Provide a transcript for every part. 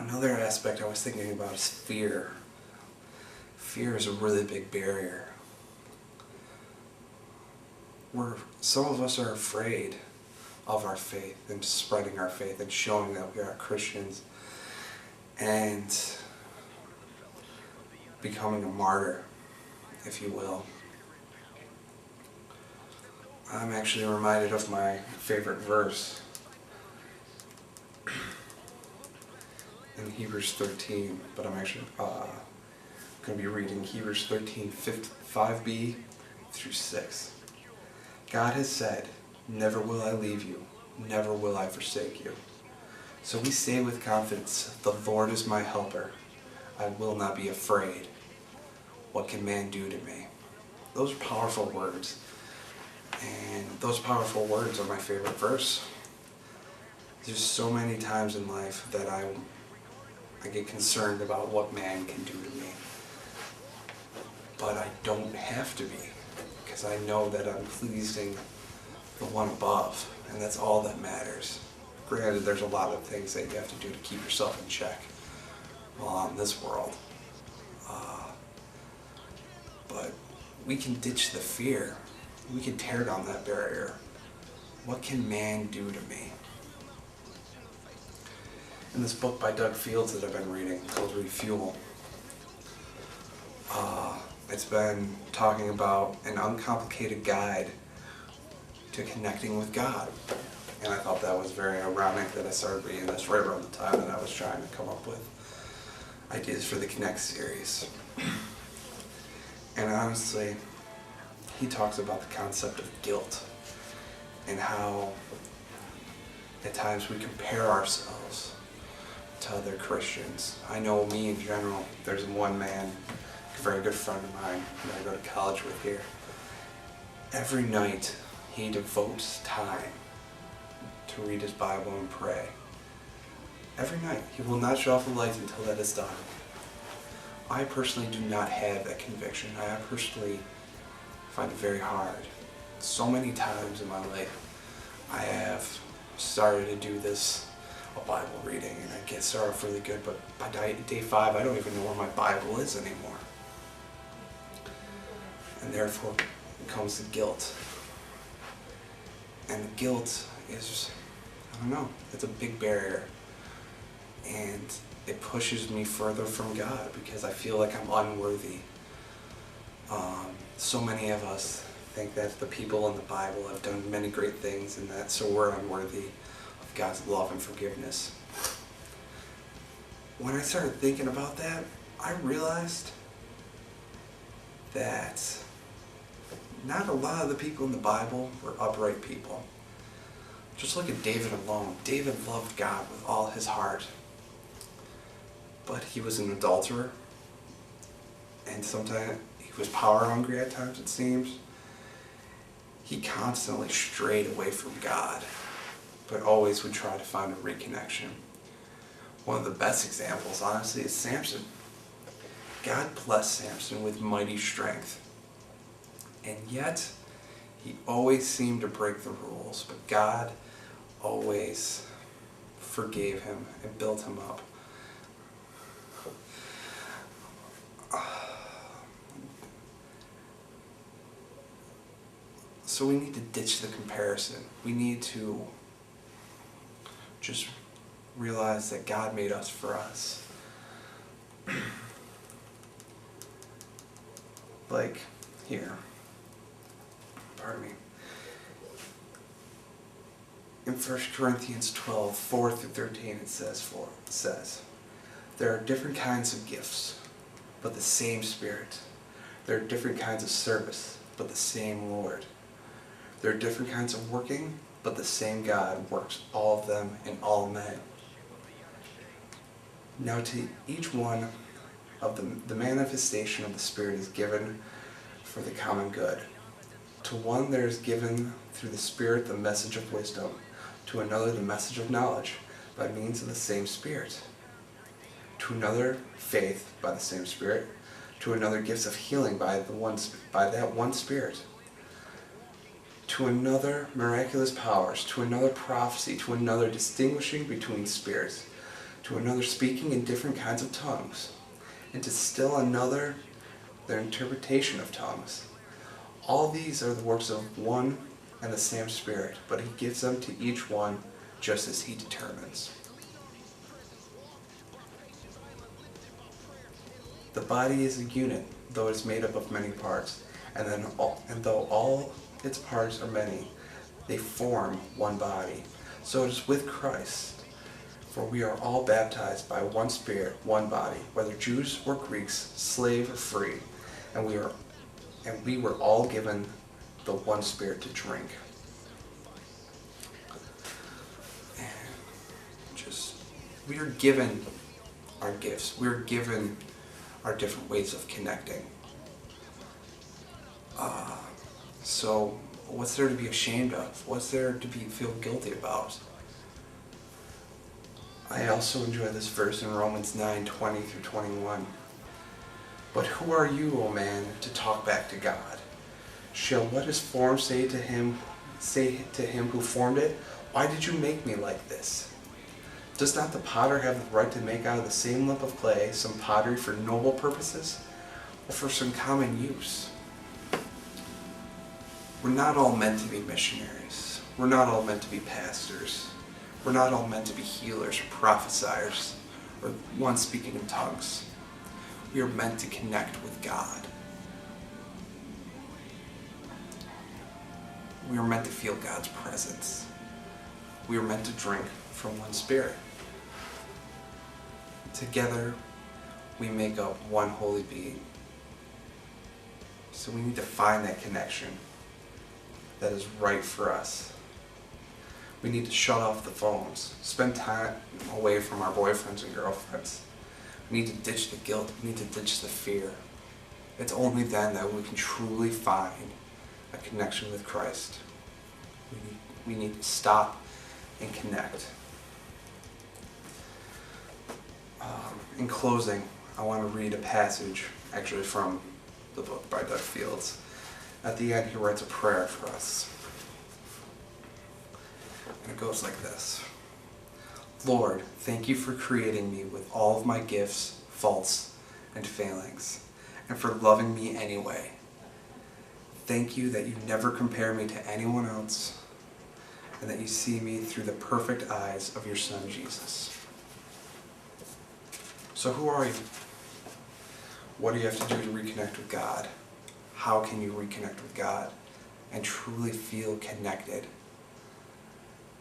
Another aspect I was thinking about is fear. Fear is a really big barrier. Some of us are afraid of our faith and spreading our faith and showing that we are Christians and becoming a martyr, if you will. I'm actually reminded of my favorite verse in Hebrews 13, but I'm actually going to be reading Hebrews 13, 5b through 6. God has said, "Never will I leave you, never will I forsake you." So we say with confidence, "The Lord is my helper. I will not be afraid. What can man do to me?" Those are powerful words. And those powerful words are my favorite verse. There's so many times in life that I get concerned about what man can do to me. But I don't have to be, because I know that I'm pleasing the one above, and that's all that matters. Granted, there's a lot of things that you have to do to keep yourself in check while in this world. But we can ditch the fear. We can tear down that barrier. What can man do to me? In this book by Doug Fields that I've been reading, called Refuel, it's been talking about an uncomplicated guide to connecting with God. And I thought that was very ironic that I started reading this right around the time that I was trying to come up with ideas for the Connect series. And honestly, he talks about the concept of guilt and how at times we compare ourselves to other Christians. I know me in general, there's one man, a very good friend of mine that I go to college with here. Every night he devotes time to read his Bible and pray. Every night. He will not shut off the lights until that is done. I personally do not have that conviction. I personally find it very hard. So many times in my life I have started to do this, a Bible reading, and I get started off really good, but by day 5 I don't even know where my Bible is anymore. And therefore comes the guilt. And the guilt is, I don't know, it's a big barrier. And it pushes me further from God because I feel like I'm unworthy. So many of us think that the people in the Bible have done many great things and that so we're unworthy of God's love and forgiveness. When I started thinking about that, I realized that not a lot of the people in the Bible were upright people. Just look at David alone. David loved God with all his heart. But he was an adulterer. And sometimes he was power hungry at times, it seems. He constantly strayed away from God, but always would try to find a reconnection. One of the best examples, honestly, is Samson. God blessed Samson with mighty strength. And yet, he always seemed to break the rules, but God always forgave him and built him up. So we need to ditch the comparison. We need to just realize that God made us for us. Like here, pardon me. In 1 Corinthians 12, 4 through 13, it says, "There are different kinds of gifts, but the same Spirit. There are different kinds of service, but the same Lord. There are different kinds of working, but the same God works all of them in all men. Now to each one of the manifestation of the Spirit is given for the common good. To one there is given through the Spirit the message of wisdom, to another the message of knowledge by means of the same Spirit, to another faith by the same Spirit, to another gifts of healing by that one Spirit, to another miraculous powers, to another prophecy, to another distinguishing between spirits, to another speaking in different kinds of tongues, and to still another their interpretation of tongues. All these are the works of one and the same Spirit, but He gives them to each one just as He determines. The body is a unit, though it is made up of many parts, and though all its parts are many, they form one body. So it is with Christ. For we are all baptized by one Spirit, one body, whether Jews or Greeks, slave or free, and we were all given the one Spirit to drink. We are given our gifts. We are given our different ways of connecting. So what's there to be ashamed of? What's there to feel guilty about? I also enjoy this verse in Romans 9:20 through 21. But who are you, O man, to talk back to God? Shall what is formed say to him who formed it, why did you make me like this? Does not the potter have the right to make out of the same lump of clay some pottery for noble purposes, or for some common use? We're not all meant to be missionaries. We're not all meant to be pastors. We're not all meant to be healers or prophesiers or one speaking in tongues. We are meant to connect with God. We are meant to feel God's presence. We are meant to drink from one Spirit. Together, we make up one holy being. So we need to find that connection that is right for us. We need to shut off the phones, spend time away from our boyfriends and girlfriends. We need to ditch the guilt, we need to ditch the fear. It's only then that we can truly find a connection with Christ. We need to stop and connect. In closing, I want to read a passage, actually from the book by Doug Fields. At the end, he writes a prayer for us. And it goes like this. Lord, thank you for creating me with all of my gifts, faults, and failings, and for loving me anyway. Thank you that you never compare me to anyone else, and that you see me through the perfect eyes of your Son, Jesus. So who are you? What do you have to do to reconnect with God? How can you reconnect with God and truly feel connected?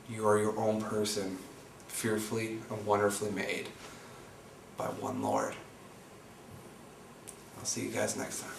You are your own person, fearfully and wonderfully made by one Lord. I'll see you guys next time.